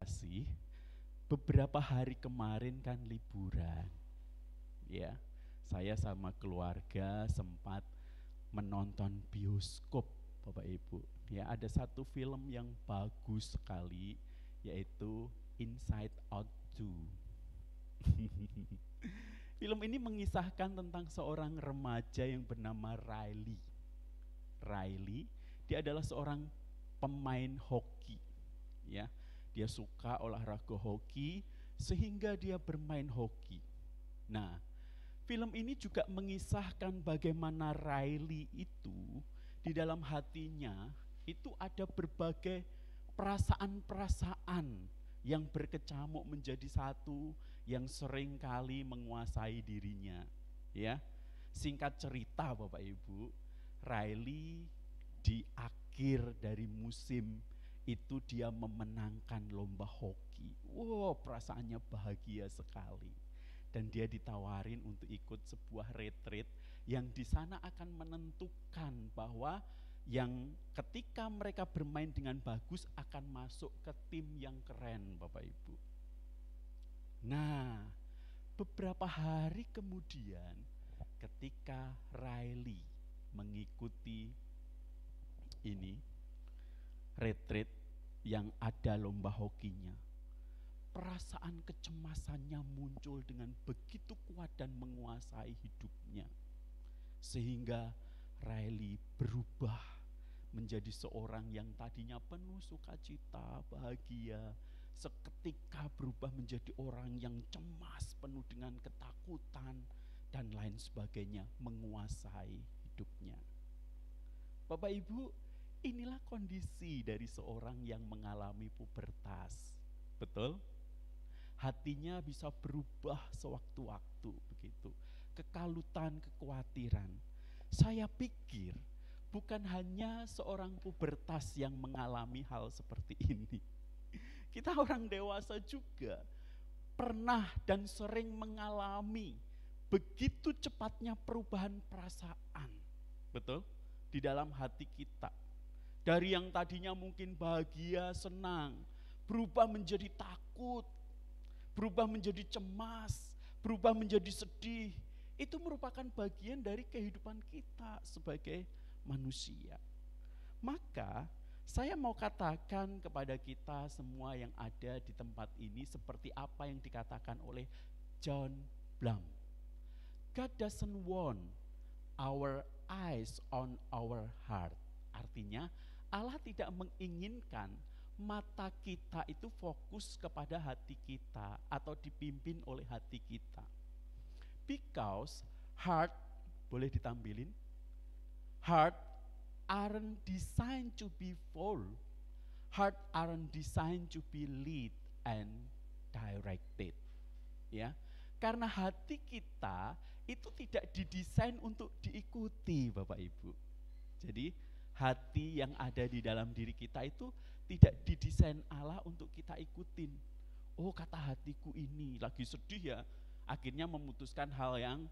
kasih, beberapa hari kemarin kan liburan, ya. Saya sama keluarga sempat menonton bioskop, Bapak Ibu. Ya, ada satu film yang bagus sekali, yaitu Inside Out 2. Film ini mengisahkan tentang seorang remaja yang bernama Riley. Riley, dia adalah seorang pemain hoki, ya. Dia suka olahraga hoki sehingga dia bermain hoki. Nah, film ini juga mengisahkan bagaimana Riley itu di dalam hatinya itu ada berbagai perasaan-perasaan yang berkecamuk menjadi satu yang sering kali menguasai dirinya, ya. Singkat cerita Bapak Ibu, Riley di akhir dari musim itu dia memenangkan lomba hoki. Wow, perasaannya bahagia sekali. Dan dia ditawarin untuk ikut sebuah retreat yang di sana akan menentukan bahwa yang ketika mereka bermain dengan bagus akan masuk ke tim yang keren, Bapak Ibu. Nah, beberapa hari kemudian ketika Riley mengikuti ini retreat yang ada lomba hokinya, perasaan kecemasannya muncul dengan begitu kuat dan menguasai hidupnya. Sehingga Riley berubah menjadi seorang yang tadinya penuh sukacita, bahagia, seketika berubah menjadi orang yang cemas, penuh dengan ketakutan dan lain sebagainya, menguasai hidupnya. Bapak Ibu, inilah kondisi dari seorang yang mengalami pubertas. Betul? Hatinya bisa berubah sewaktu-waktu begitu. Kekalutan, kekhawatiran. Saya pikir bukan hanya seorang pubertas yang mengalami hal seperti ini. Kita orang dewasa juga pernah dan sering mengalami begitu cepatnya perubahan perasaan. Betul? Di dalam hati kita. Dari yang tadinya mungkin bahagia, senang, berubah menjadi takut, berubah menjadi cemas, berubah menjadi sedih. Itu merupakan bagian dari kehidupan kita sebagai manusia. Maka saya mau katakan kepada kita semua yang ada di tempat ini seperti apa yang dikatakan oleh John Blum. God doesn't want our eyes on our heart. Artinya Allah tidak menginginkan mata kita itu fokus kepada hati kita atau dipimpin oleh hati kita. Because heart, boleh ditampilin? Heart aren't designed to be full. Heart aren't designed to be lead and directed. Ya, karena hati kita itu tidak didesain untuk diikuti, Bapak Ibu. Jadi hati yang ada di dalam diri kita itu tidak didesain Allah untuk kita ikutin. Oh, kata hatiku ini lagi sedih ya, akhirnya memutuskan hal yang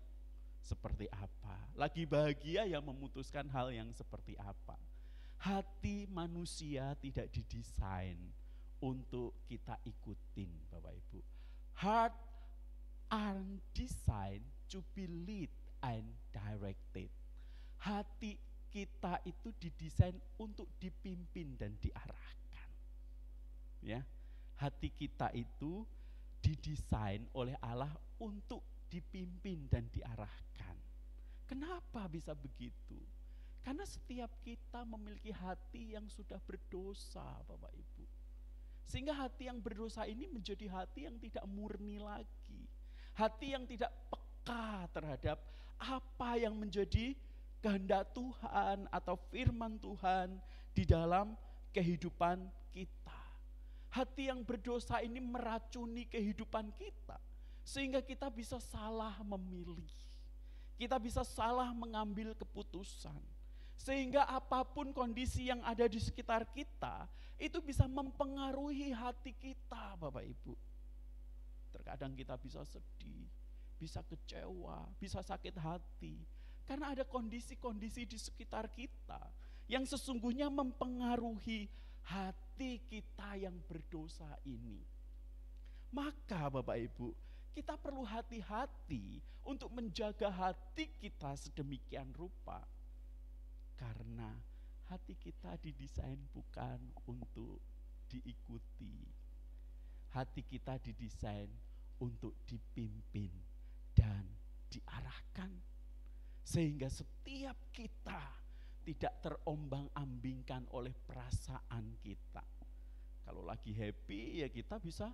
seperti apa. Lagi bahagia ya memutuskan hal yang seperti apa. Hati manusia tidak didesain untuk kita ikutin, Bapak Ibu. Heart aren't designed to be lead and directed. Hati kita itu didesain untuk dipimpin dan diarahkan. Ya, hati kita itu didesain oleh Allah untuk dipimpin dan diarahkan. Kenapa bisa begitu? Karena setiap kita memiliki hati yang sudah berdosa, Bapak Ibu. Sehingga hati yang berdosa ini menjadi hati yang tidak murni lagi. Hati yang tidak peka terhadap apa yang menjadi kehendak Tuhan atau firman Tuhan di dalam kehidupan kita. Hati yang berdosa ini meracuni kehidupan kita, sehingga kita bisa salah memilih. Kita bisa salah mengambil keputusan. Sehingga apapun kondisi yang ada di sekitar kita, itu bisa mempengaruhi hati kita, Bapak Ibu. Terkadang kita bisa sedih, bisa kecewa, bisa sakit hati. Karena ada kondisi-kondisi di sekitar kita yang sesungguhnya mempengaruhi hati kita yang berdosa ini. Maka Bapak Ibu, kita perlu hati-hati untuk menjaga hati kita sedemikian rupa. Karena hati kita didesain bukan untuk diikuti. Hati kita didesain untuk dipimpin dan diarahkan. Sehingga setiap kita tidak terombang-ambingkan oleh perasaan kita. Kalau lagi happy ya kita bisa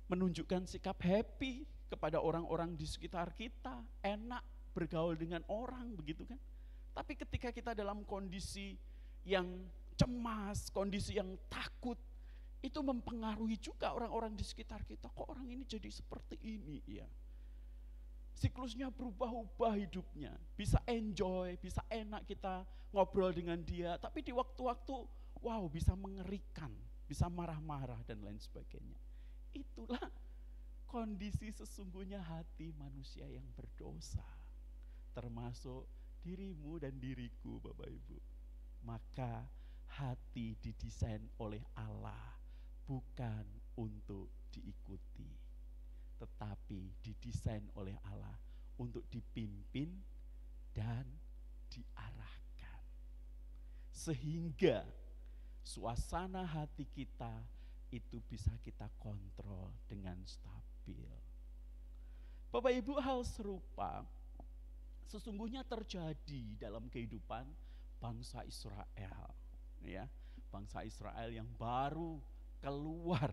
menunjukkan sikap happy kepada orang-orang di sekitar kita. Enak bergaul dengan orang, begitu kan. Tapi ketika kita dalam kondisi yang cemas, kondisi yang takut, itu mempengaruhi juga orang-orang di sekitar kita. Kok orang ini jadi seperti ini ya? Siklusnya berubah-ubah hidupnya. Bisa enjoy, bisa enak kita ngobrol dengan dia. Tapi di waktu-waktu, wow, bisa mengerikan, bisa marah-marah dan lain sebagainya. Itulah kondisi sesungguhnya hati manusia yang berdosa. Termasuk dirimu dan diriku, Bapak Ibu. Maka hati didesain oleh Allah bukan untuk diikuti, tetapi didesain oleh Allah untuk dipimpin dan diarahkan. Sehingga suasana hati kita itu bisa kita kontrol dengan stabil. Bapak Ibu, hal serupa sesungguhnya terjadi dalam kehidupan bangsa Israel, ya, bangsa Israel yang baru keluar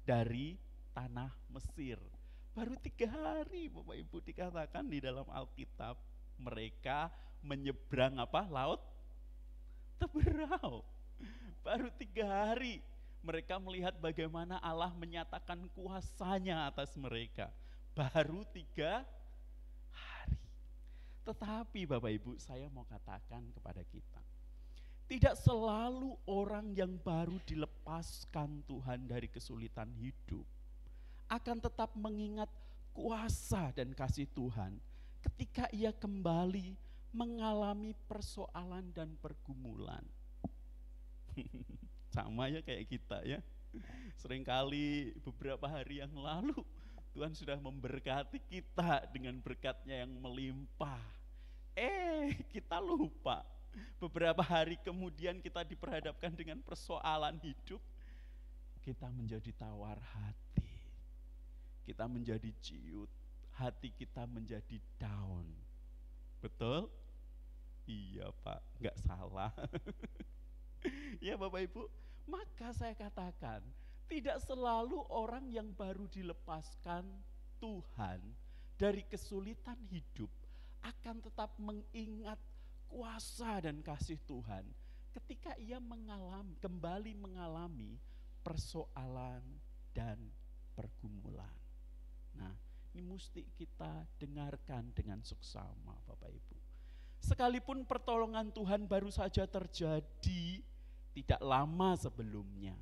dari tanah Mesir. Baru 3 hari Bapak Ibu dikatakan di dalam Alkitab mereka menyeberang apa? Laut Teberau. Baru 3 hari mereka melihat bagaimana Allah menyatakan kuasa-Nya atas mereka. Baru 3 hari. Tetapi Bapak Ibu, saya mau katakan kepada kita, tidak selalu orang yang baru dilepaskan Tuhan dari kesulitan hidup akan tetap mengingat kuasa dan kasih Tuhan ketika ia kembali mengalami persoalan dan pergumulan. Sama ya kayak kita ya. Seringkali beberapa hari yang lalu Tuhan sudah memberkati kita dengan berkat-Nya yang melimpah. Kita lupa. Beberapa hari kemudian kita diperhadapkan dengan persoalan hidup. Kita menjadi tawar hati. Kita menjadi ciut. Hati kita menjadi down. Betul? Iya Pak, enggak salah. Ya Bapak Ibu, maka saya katakan, tidak selalu orang yang baru dilepaskan Tuhan dari kesulitan hidup akan tetap mengingat kuasa dan kasih Tuhan ketika ia kembali mengalami persoalan dan pergumulan. Nah, ini mesti kita dengarkan dengan seksama Bapak Ibu. Sekalipun pertolongan Tuhan baru saja terjadi tidak lama sebelumnya,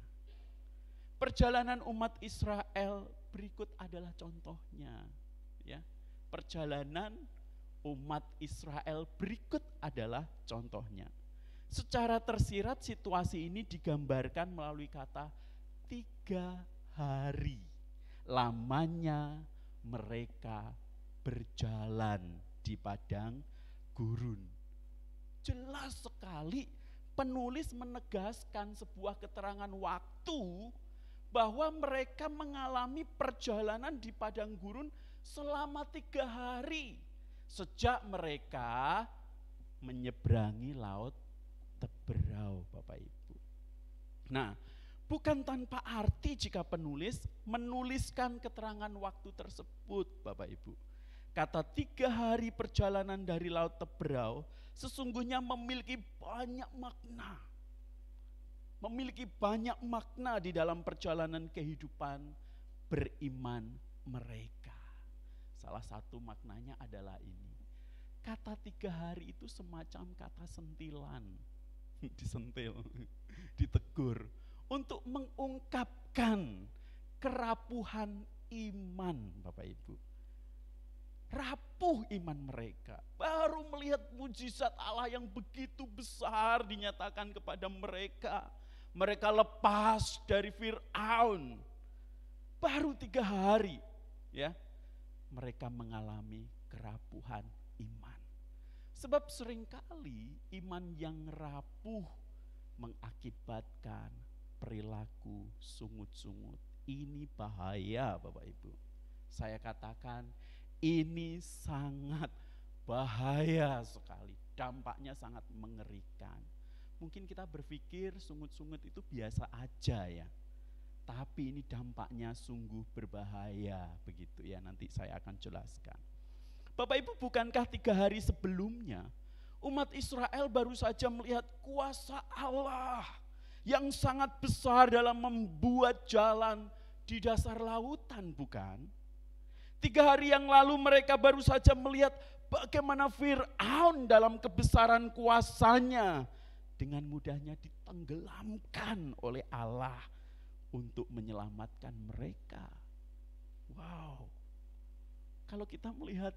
perjalanan umat Israel berikut adalah contohnya, ya. Perjalanan umat Israel berikut adalah contohnya. Secara tersirat situasi ini digambarkan melalui kata 3 hari lamanya mereka berjalan di padang gurun. Jelas sekali penulis menegaskan sebuah keterangan waktu bahwa mereka mengalami perjalanan di padang gurun selama 3 hari sejak mereka menyeberangi laut Teberau, Bapak Ibu. Nah, bukan tanpa arti jika penulis menuliskan keterangan waktu tersebut, Bapak Ibu. Kata 3 hari perjalanan dari laut Teberau sesungguhnya memiliki banyak makna. Memiliki banyak makna di dalam perjalanan kehidupan beriman mereka. Salah satu maknanya adalah ini. Kata 3 hari itu semacam kata sentilan. Disentil, ditegur. Untuk mengungkapkan kerapuhan iman Bapak Ibu. Rapuh iman mereka. Baru melihat mujizat Allah yang begitu besar dinyatakan kepada mereka. mereka lepas dari Fir'aun, baru 3 hari, ya, mereka mengalami kerapuhan iman. Sebab seringkali iman yang rapuh mengakibatkan perilaku sungut-sungut. Ini bahaya, Bapak Ibu. Saya katakan ini sangat bahaya sekali. Dampaknya sangat mengerikan. Mungkin kita berpikir sungut-sungut itu biasa aja ya. Tapi ini dampaknya sungguh berbahaya, begitu ya. Nanti saya akan jelaskan. Bapak Ibu, bukankah 3 hari sebelumnya umat Israel baru saja melihat kuasa Allah yang sangat besar dalam membuat jalan di dasar lautan, bukan? 3 hari yang lalu mereka baru saja melihat bagaimana Fir'aun dalam kebesaran kuasanya dengan mudahnya ditenggelamkan oleh Allah untuk menyelamatkan mereka. Wow. Kalau kita melihat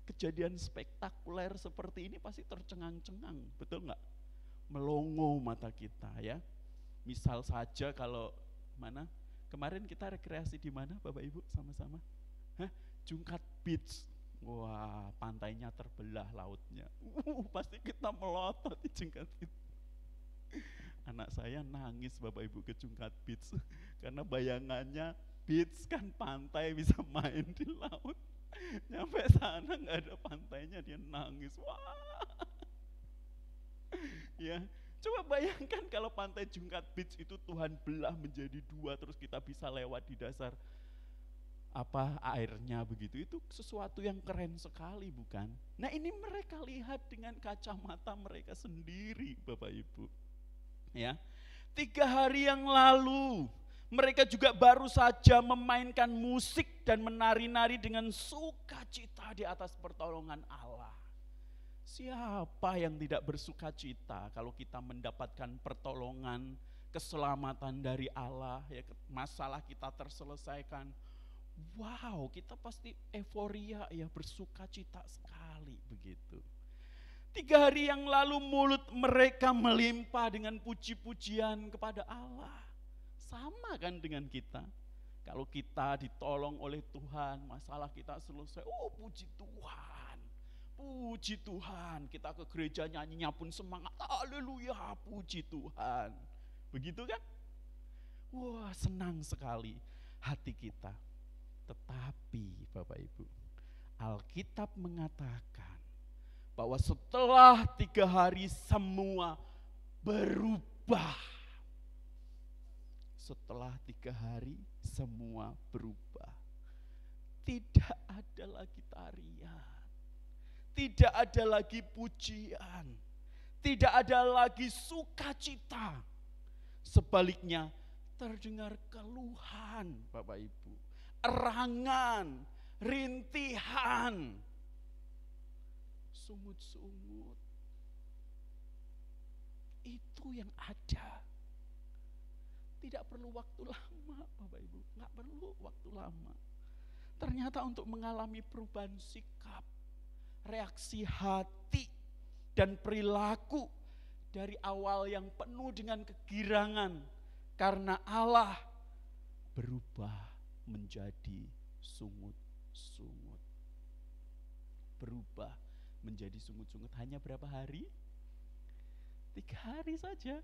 kejadian spektakuler seperti ini pasti tercengang-cengang, betul nggak? Melongo mata kita ya. Misal saja kalau kemarin kita rekreasi di mana Bapak Ibu sama-sama? Jungkat Beach. Wah, pantainya terbelah lautnya. Pasti kita melotot di Jungkat Beach. Anak saya nangis Bapak Ibu ke Jungkat Beach karena bayangannya beach kan pantai, bisa main di laut. Nyampe sana nggak ada pantainya, dia nangis. Wah, ya, coba bayangkan kalau pantai Jungkat Beach itu Tuhan belah menjadi 2, terus kita bisa lewat di dasar airnya begitu. Itu sesuatu yang keren sekali, bukan? Nah, ini mereka lihat dengan kacamata mereka sendiri, Bapak Ibu. Ya, 3 hari yang lalu mereka juga baru saja memainkan musik dan menari-nari dengan sukacita di atas pertolongan Allah. Siapa yang tidak bersukacita kalau kita mendapatkan pertolongan, keselamatan dari Allah, ya, masalah kita terselesaikan. Wow, kita pasti euforia ya, bersukacita sekali begitu. 3 hari yang lalu mulut mereka melimpah dengan puji-pujian kepada Allah. Sama kan dengan kita. Kalau kita ditolong oleh Tuhan, masalah kita selesai, oh puji Tuhan. Puji Tuhan, kita ke gereja nyanyinya pun semangat, haleluya, puji Tuhan. Begitu kan? Wah, senang sekali hati kita. Tetapi Bapak Ibu, Alkitab mengatakan bahwa setelah 3 hari semua berubah. Setelah 3 hari semua berubah. Tidak ada lagi tarian, tidak ada lagi pujian, tidak ada lagi sukacita. Sebaliknya terdengar keluhan, Bapak Ibu, erangan, rintihan, sungut-sungut. Itu yang ada. Tidak perlu waktu lama, Bapak Ibu, nggak perlu waktu lama. Ternyata untuk mengalami perubahan sikap, reaksi hati, dan perilaku dari awal yang penuh dengan kegirangan karena Allah, berubah menjadi sungut-sungut. Berubah menjadi sungut-sungut hanya berapa hari? 3 hari saja.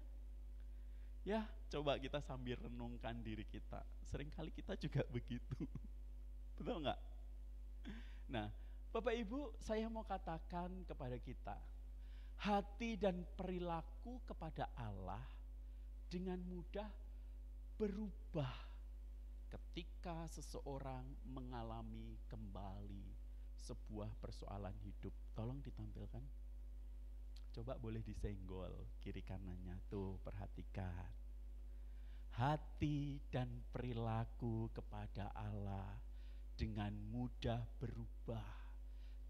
Ya, coba kita sambil renungkan diri kita. Seringkali kita juga begitu. Betul nggak? Nah, Bapak Ibu, saya mau katakan kepada kita, hati dan perilaku kepada Allah dengan mudah berubah ketika seseorang mengalami kembali sebuah persoalan hidup. Tolong ditampilkan. Coba boleh disenggol kiri kanannya, tuh perhatikan. Hati dan perilaku kepada Allah dengan mudah berubah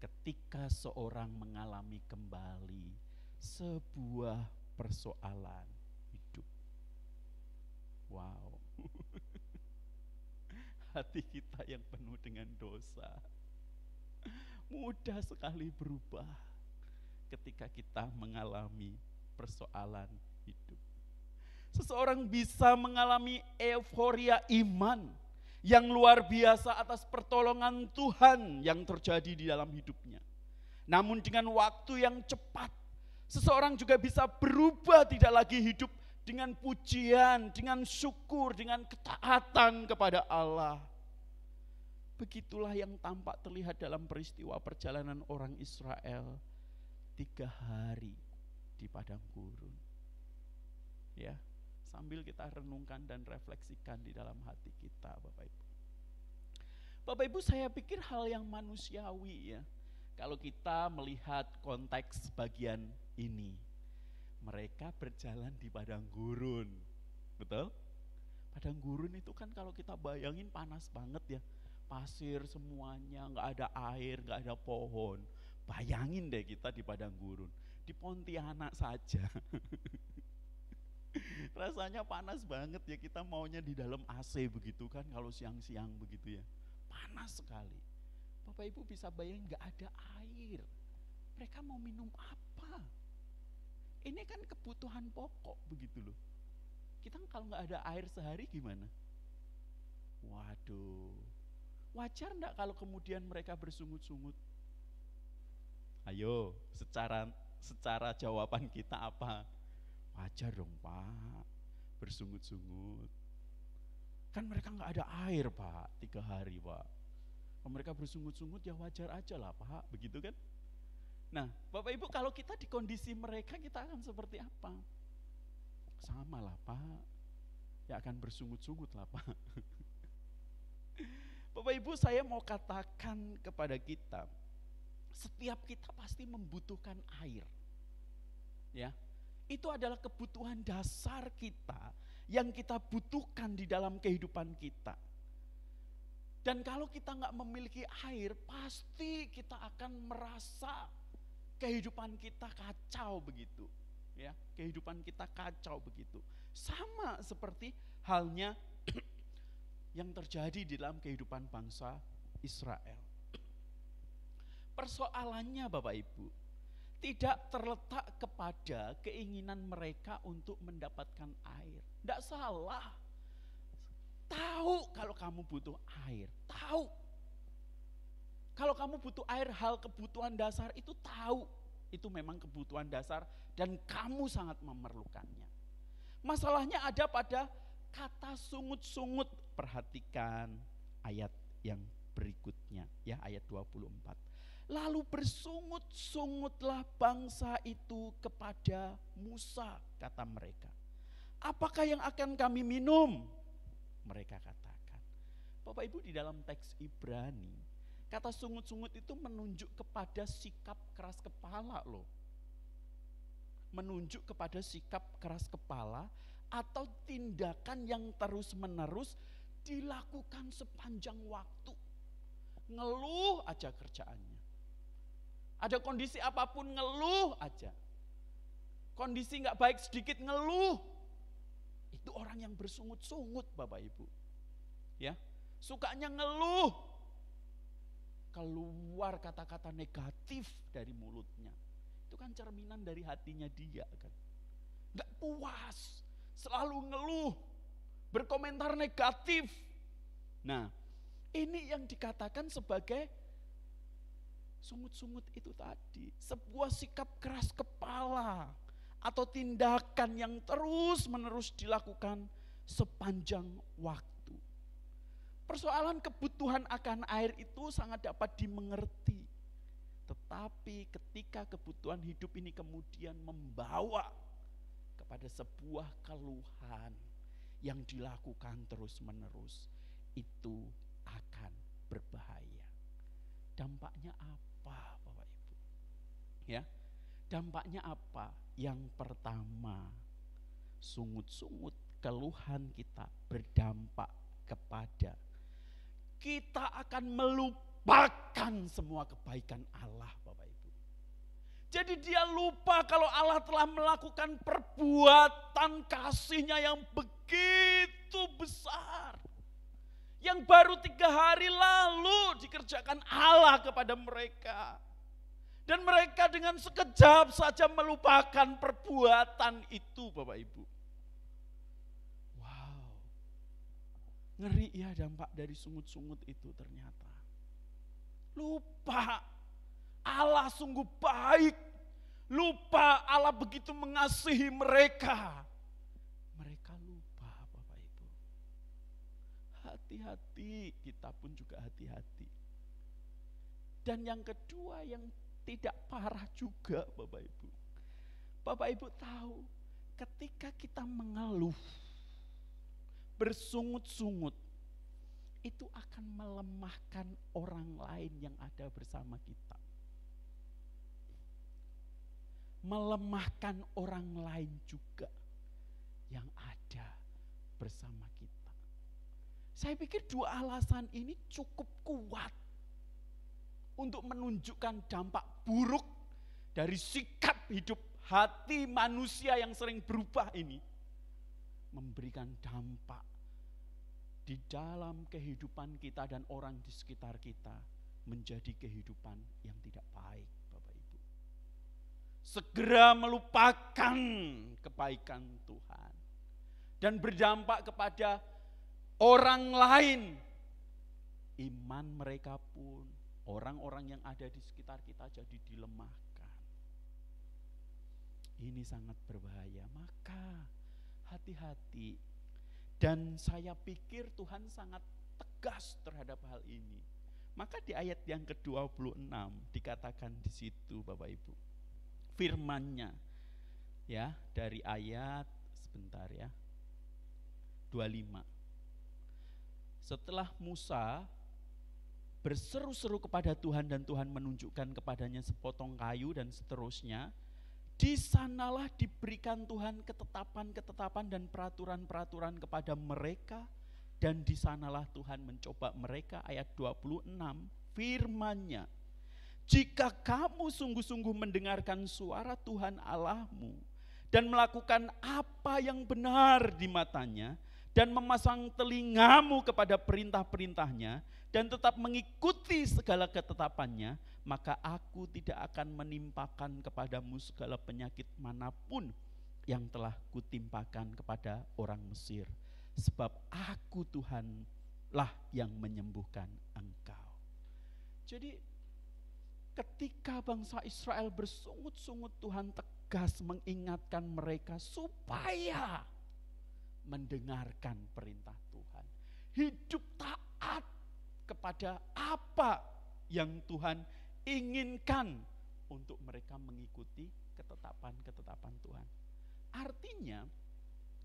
ketika seorang mengalami kembali sebuah persoalan hidup. Wow. Hati kita yang penuh dengan dosa mudah sekali berubah ketika kita mengalami persoalan hidup. Seseorang bisa mengalami euforia iman yang luar biasa atas pertolongan Tuhan yang terjadi di dalam hidupnya. Namun dengan waktu yang cepat, seseorang juga bisa berubah, tidak lagi hidup dengan pujian, dengan syukur, dengan ketaatan kepada Allah. Begitulah yang tampak terlihat dalam peristiwa perjalanan orang Israel 3 hari di padang gurun. Ya, sambil kita renungkan dan refleksikan di dalam hati kita, Bapak Ibu. Bapak Ibu, saya pikir hal yang manusiawi ya. Kalau kita melihat konteks bagian ini, mereka berjalan di padang gurun, betul? Padang gurun itu kan kalau kita bayangin panas banget ya, pasir semuanya, nggak ada air, nggak ada pohon. Bayangin deh kita di padang gurun, di Pontianak saja. Rasanya panas banget ya, kita maunya di dalam AC begitu kan kalau siang-siang begitu ya. Panas sekali. Bapak Ibu bisa bayangin nggak ada air. Mereka mau minum apa? Ini kan kebutuhan pokok begitu loh. Kita kalau nggak ada air sehari gimana? Waduh. Wajar enggak kalau kemudian mereka bersungut-sungut? Ayo, secara jawaban kita apa? Wajar dong Pak, bersungut-sungut. Kan mereka nggak ada air Pak, 3 hari Pak. Kalau mereka bersungut-sungut ya wajar aja lah Pak, begitu kan? Nah Bapak Ibu, kalau kita di kondisi mereka, kita akan seperti apa? Sama lah Pak, ya akan bersungut-sungut lah Pak. Bapak Ibu, saya mau katakan kepada kita, setiap kita pasti membutuhkan air. Ya, itu adalah kebutuhan dasar kita yang kita butuhkan di dalam kehidupan kita. Dan kalau kita nggak memiliki air, pasti kita akan merasa kehidupan kita kacau begitu. Ya, kehidupan kita kacau begitu. Sama seperti halnya yang terjadi di dalam kehidupan bangsa Israel. Persoalannya Bapak Ibu, tidak terletak kepada keinginan mereka untuk mendapatkan air. Tidak salah. Tahu kalau kamu butuh air, tahu. Kalau kamu butuh air, hal kebutuhan dasar itu tahu. Itu memang kebutuhan dasar dan kamu sangat memerlukannya. Masalahnya ada pada kata sungut-sungut. Perhatikan ayat yang berikutnya, ya, ayat 24. Lalu bersungut-sungutlah bangsa itu kepada Musa, kata mereka. Apakah yang akan kami minum? Mereka katakan. Bapak Ibu, di dalam teks Ibrani, kata sungut-sungut itu menunjuk kepada sikap keras kepala loh. Menunjuk kepada sikap keras kepala atau tindakan yang terus-menerus dilakukan sepanjang waktu. Ngeluh aja kerjaannya. Ada kondisi apapun ngeluh aja. Kondisi gak baik sedikit ngeluh. Itu orang yang bersungut-sungut Bapak Ibu. Ya, sukanya ngeluh. Keluar kata-kata negatif dari mulutnya. Itu kan cerminan dari hatinya dia kan. Gak puas, selalu ngeluh, berkomentar negatif. Nah, ini yang dikatakan sebagai sungut-sungut itu tadi. Sebuah sikap keras kepala atau tindakan yang terus-menerus dilakukan sepanjang waktu. Persoalan kebutuhan akan air itu sangat dapat dimengerti. Tetapi ketika kebutuhan hidup ini kemudian membawa kepada sebuah keluhan yang dilakukan terus-menerus, itu akan berbahaya. Dampaknya apa Bapak Ibu? Ya, dampaknya apa? Yang pertama, sungut-sungut keluhan kita berdampak kepada kita akan melupakan semua kebaikan Allah Bapak Ibu. Jadi dia lupa kalau Allah telah melakukan perbuatan kasih-Nya yang begitu besar. Yang baru 3 hari lalu dikerjakan Allah kepada mereka. Dan mereka dengan sekejap saja melupakan perbuatan itu Bapak Ibu. Ngeri ya dampak dari sungut-sungut itu ternyata. Lupa Allah sungguh baik. Lupa Allah begitu mengasihi mereka. Mereka lupa Bapak Ibu. Hati-hati, kita pun juga hati-hati. Dan yang kedua yang tidak parah juga Bapak Ibu. Bapak Ibu tahu ketika kita mengeluh, bersungut-sungut, itu akan melemahkan orang lain yang ada bersama kita. Melemahkan orang lain juga yang ada bersama kita. Saya pikir dua alasan ini cukup kuat untuk menunjukkan dampak buruk dari sikap hidup hati manusia yang sering berubah ini. Memberikan dampak di dalam kehidupan kita dan orang di sekitar kita menjadi kehidupan yang tidak baik. Segera melupakan kebaikan Tuhan dan berdampak kepada orang lain. Iman mereka pun, orang-orang yang ada di sekitar kita jadi dilemahkan. Ini sangat berbahaya, maka hati-hati. Dan saya pikir Tuhan sangat tegas terhadap hal ini. Maka di ayat yang ke-26 dikatakan di situ Bapak Ibu. Firman-Nya ya, dari ayat sebentar ya 25. Setelah Musa berseru-seru kepada Tuhan dan Tuhan menunjukkan kepadanya sepotong kayu dan seterusnya, di sanalah diberikan Tuhan ketetapan-ketetapan dan peraturan-peraturan kepada mereka, dan di sanalah Tuhan mencoba mereka. Ayat 26, firman-Nya, jika kamu sungguh-sungguh mendengarkan suara Tuhan Allahmu dan melakukan apa yang benar di matanya dan memasang telingamu kepada perintah-perintahnya dan tetap mengikuti segala ketetapannya, maka aku tidak akan menimpakan kepadamu segala penyakit manapun yang telah kutimpakan kepada orang Mesir. Sebab aku Tuhanlah yang menyembuhkan engkau. Jadi ketika bangsa Israel bersungut-sungut, Tuhan tegas mengingatkan mereka supaya mendengarkan perintah Tuhan. Hidup taat kepada apa yang Tuhan inginkan untuk mereka mengikuti ketetapan-ketetapan Tuhan. Artinya,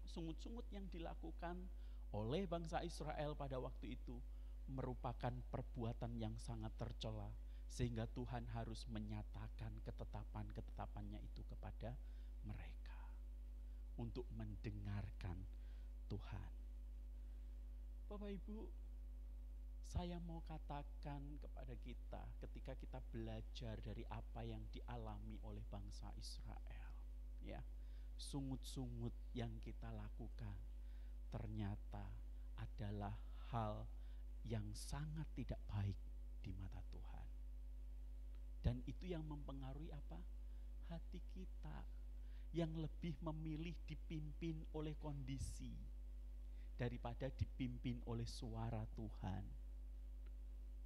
sungut-sungut yang dilakukan oleh bangsa Israel pada waktu itu merupakan perbuatan yang sangat tercela. Sehingga Tuhan harus menyatakan ketetapan-ketetapannya itu kepada mereka untuk mendengarkan Tuhan. Bapak Ibu, saya mau katakan kepada kita ketika kita belajar dari apa yang dialami oleh bangsa Israel, ya, sungut-sungut yang kita lakukan ternyata adalah hal yang sangat tidak baik di mata Tuhan. Dan itu yang mempengaruhi apa? Hati kita yang lebih memilih dipimpin oleh kondisi daripada dipimpin oleh suara Tuhan.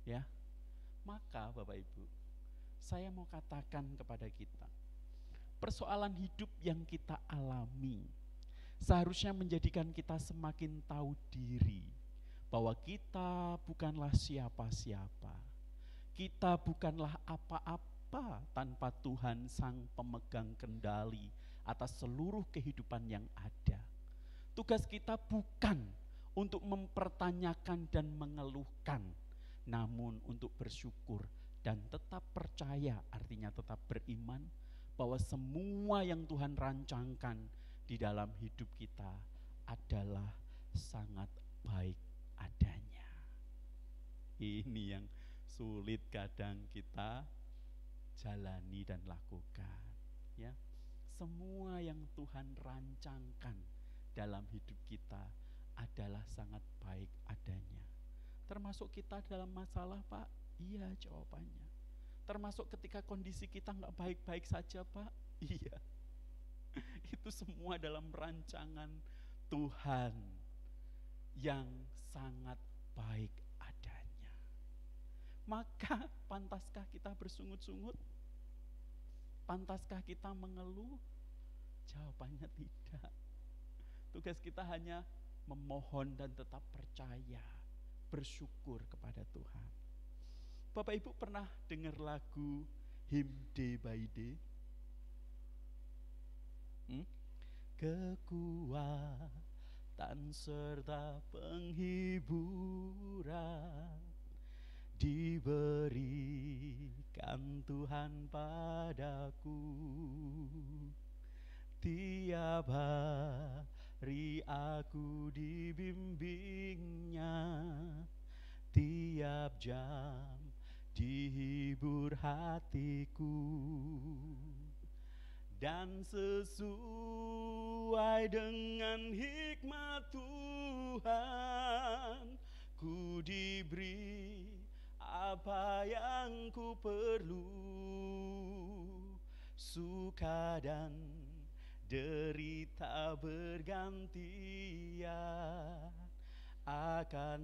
Ya. Maka Bapak Ibu, saya mau katakan kepada kita, persoalan hidup yang kita alami seharusnya menjadikan kita semakin tahu diri bahwa kita bukanlah siapa-siapa. Kita bukanlah apa-apa tanpa Tuhan sang pemegang kendali atas seluruh kehidupan yang ada. Tugas kita bukan untuk mempertanyakan dan mengeluhkan, namun untuk bersyukur dan tetap percaya, artinya tetap beriman bahwa semua yang Tuhan rancangkan di dalam hidup kita adalah sangat baik adanya. Ini yang sulit kadang kita jalani dan lakukan, ya. Semua yang Tuhan rancangkan dalam hidup kita adalah sangat baik adanya. Termasuk kita dalam masalah, Pak? Iya, jawabannya. Termasuk ketika kondisi kita nggak baik-baik saja, Pak? Iya. Itu semua dalam rancangan Tuhan yang sangat baik adanya. Maka pantaskah kita bersungut-sungut? Pantaskah kita mengeluh? Jawabannya tidak. Tugas kita hanya memohon dan tetap percaya, bersyukur kepada Tuhan. Bapak Ibu pernah dengar lagu Hymn Day by Day? Kekuatan serta penghiburan diberikan Tuhan padaku. Tiap hari aku dibimbingnya, tiap jam dihibur hatiku. Dan sesuai dengan hikmat Tuhan, ku diberi apa yang ku perlu. Suka dan derita bergantian akan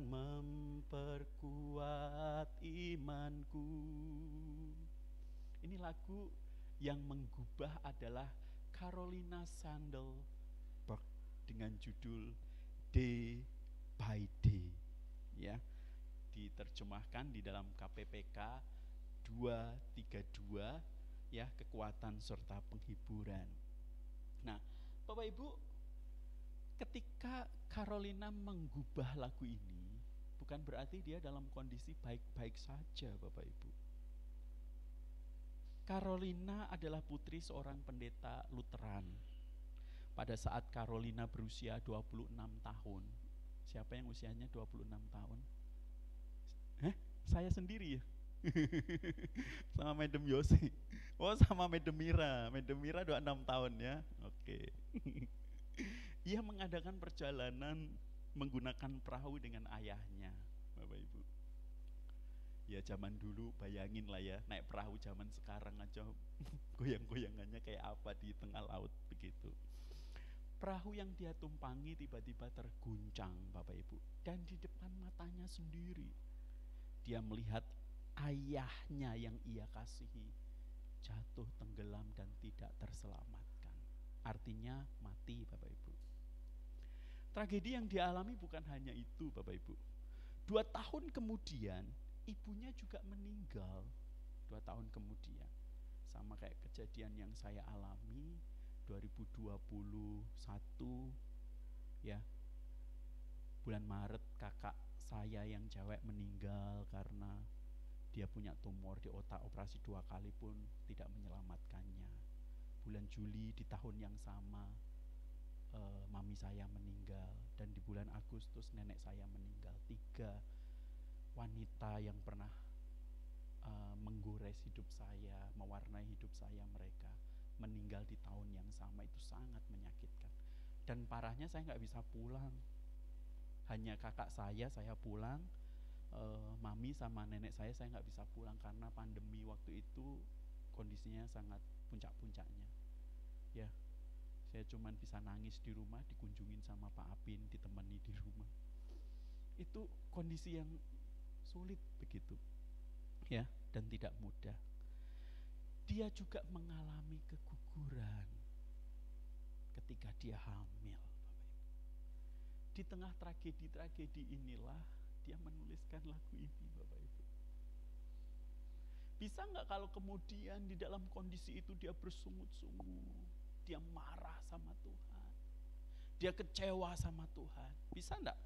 memperkuat imanku. Ini lagu yang menggubah adalah Carolina Sandel-Berg dengan judul Day by Day, ya, diterjemahkan di dalam KPPK 232, ya, kekuatan serta penghiburan. Nah, Bapak Ibu, ketika Carolina menggubah lagu ini, bukan berarti dia dalam kondisi baik-baik saja, Bapak Ibu. Carolina adalah putri seorang pendeta Lutheran. Pada saat Carolina berusia 26 tahun. Siapa yang usianya 26 tahun? Saya sendiri ya? Sama Madam Yose. Oh, sama Madam Mira. Madam Mira 26 tahun ya. Oke. Ia mengadakan perjalanan menggunakan perahu dengan ayahnya, Bapak Ibu. Ya zaman dulu bayangin lah ya, naik perahu zaman sekarang aja goyang-goyangannya kayak apa di tengah laut begitu. Perahu yang dia tumpangi tiba-tiba terguncang, Bapak Ibu, dan di depan matanya sendiri dia melihat ayahnya yang ia kasihi jatuh tenggelam dan tidak terselamatkan. Artinya mati, Bapak Ibu. Tragedi yang dialami bukan hanya itu, Bapak Ibu. 2 tahun kemudian ibunya juga meninggal. 2 tahun kemudian, sama kayak kejadian yang saya alami 2021, ya, bulan Maret kakak saya yang cewek meninggal karena dia punya tumor di otak, operasi 2 kali pun tidak menyelamatkannya. Bulan Juli di tahun yang sama mami saya meninggal, dan di bulan Agustus nenek saya meninggal. 3 wanita yang pernah menggores hidup saya, mewarnai hidup saya, mereka meninggal di tahun yang sama. Itu sangat menyakitkan. Dan parahnya saya nggak bisa pulang. Hanya kakak saya pulang. Mami sama nenek saya nggak bisa pulang karena pandemi waktu itu kondisinya sangat puncak-puncaknya. Ya, saya cuman bisa nangis di rumah, dikunjungin sama Pak Apin, ditemani di rumah. Itu kondisi yang sulit begitu, ya, dan tidak mudah. Dia juga mengalami keguguran ketika dia hamil, Bapak Ibu. Di tengah tragedi-tragedi inilah dia menuliskan lagu ini, Bapak Ibu. Bisa nggak kalau kemudian di dalam kondisi itu dia bersungut-sungut, dia marah sama Tuhan, dia kecewa sama Tuhan? Bisa enggak?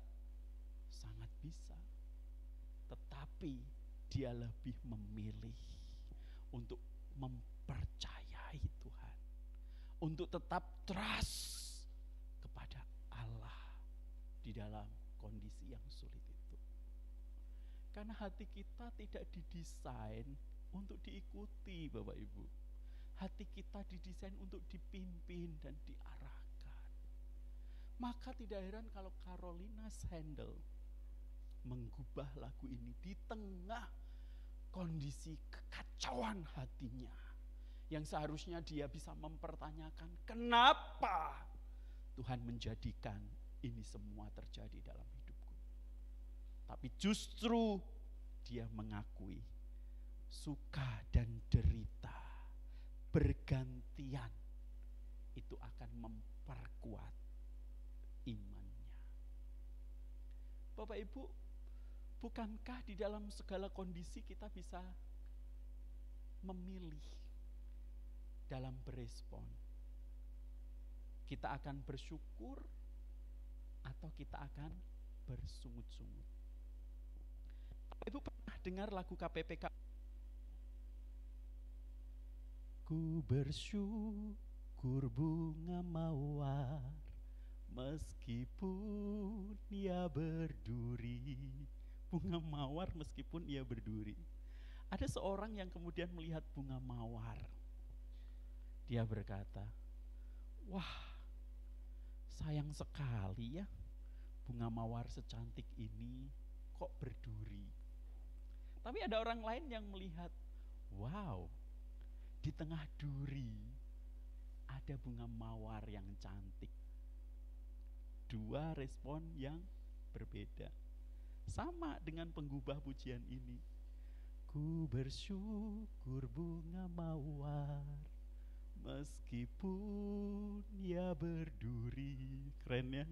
Sangat bisa. Tetapi dia lebih memilih untuk mempercayai Tuhan, untuk tetap trust kepada Allah di dalam kondisi yang sulit itu. Karena hati kita tidak didesain untuk diikuti, Bapak Ibu. Hati kita didesain untuk dipimpin dan diarahkan. Maka tidak heran kalau Carolina Sandel menggubah lagu ini di tengah kondisi kekacauan hatinya, yang seharusnya dia bisa mempertanyakan, kenapa Tuhan menjadikan ini semua terjadi dalam hidupku? Tapi justru dia mengakui suka dan derita bergantian itu akan memperkuat imannya. Bapak Ibu, bukankah di dalam segala kondisi kita bisa memilih dalam berespon? Kita akan bersyukur atau kita akan bersungut-sungut. Bapak Ibu pernah dengar lagu KPPK? Ku bersyukur bunga mawar meskipun ia berduri. Bunga mawar meskipun ia berduri. Ada seorang yang kemudian melihat bunga mawar. Dia berkata, wah, sayang sekali ya, bunga mawar secantik ini kok berduri. Tapi ada orang lain yang melihat, wow, di tengah duri ada bunga mawar yang cantik. Dua respon yang berbeda. Sama dengan penggubah pujian ini. Ku bersyukur bunga mawar meskipun ia berduri. Keren ya?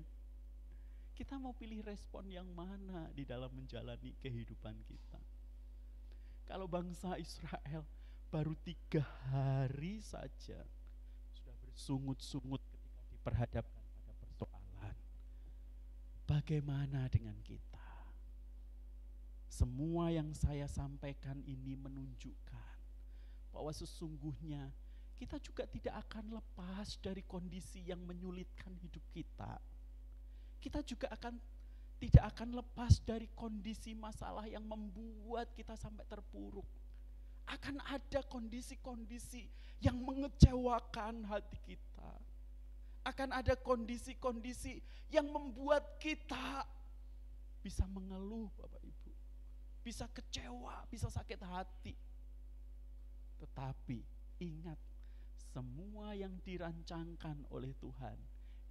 Kita mau pilih respon yang mana di dalam menjalani kehidupan kita? Kalau bangsa Israel baru 3 hari saja sudah bersungut-sungut ketika diperhadapkan pada persoalan. Bagaimana dengan kita? Semua yang saya sampaikan ini menunjukkan bahwa sesungguhnya kita juga tidak akan lepas dari kondisi yang menyulitkan hidup kita. Kita juga tidak akan lepas dari kondisi masalah yang membuat kita sampai terpuruk. Akan ada kondisi-kondisi yang mengecewakan hati kita. Akan ada kondisi-kondisi yang membuat kita bisa mengeluh, Bapak Ibu. Bisa kecewa, bisa sakit hati. Tetapi ingat, semua yang dirancangkan oleh Tuhan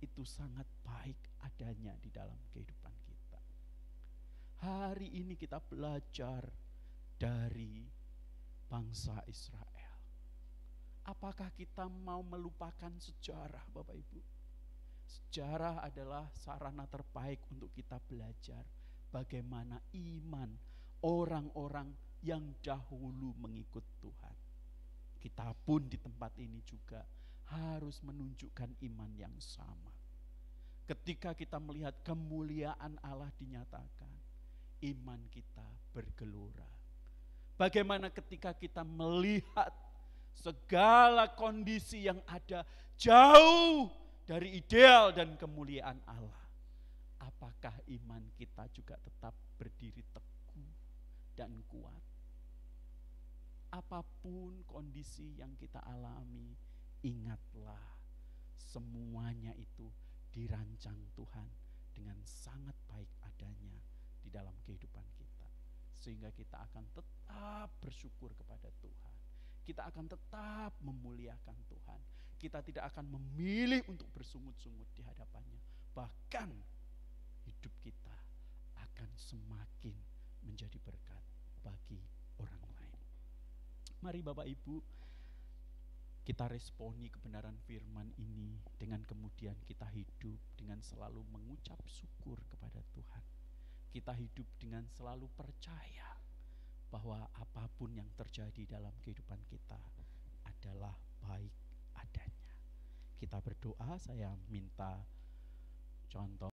itu sangat baik adanya di dalam kehidupan kita. Hari ini kita belajar dari bangsa Israel. Apakah kita mau melupakan sejarah, Bapak Ibu? Sejarah adalah sarana terbaik untuk kita belajar bagaimana iman orang-orang yang dahulu mengikut Tuhan. Kita pun di tempat ini juga harus menunjukkan iman yang sama. Ketika kita melihat kemuliaan Allah dinyatakan, iman kita bergelora. Bagaimana ketika kita melihat segala kondisi yang ada jauh dari ideal dan kemuliaan Allah, apakah iman kita juga tetap berdiri teguh dan kuat? Apapun kondisi yang kita alami, ingatlah semuanya itu dirancang Tuhan dengan sangat baik adanya di dalam kehidupan kita. Sehingga kita akan tetap bersyukur kepada Tuhan. Kita akan tetap memuliakan Tuhan. Kita tidak akan memilih untuk bersungut-sungut di hadapannya. Bahkan hidup kita akan semakin menjadi berkat bagi orang lain. Mari Bapak Ibu, kita responi kebenaran firman ini dengan kemudian kita hidup dengan selalu mengucap syukur kepada Tuhan. Kita hidup dengan selalu percaya bahwa apapun yang terjadi dalam kehidupan kita adalah baik adanya. Kita berdoa, saya minta contoh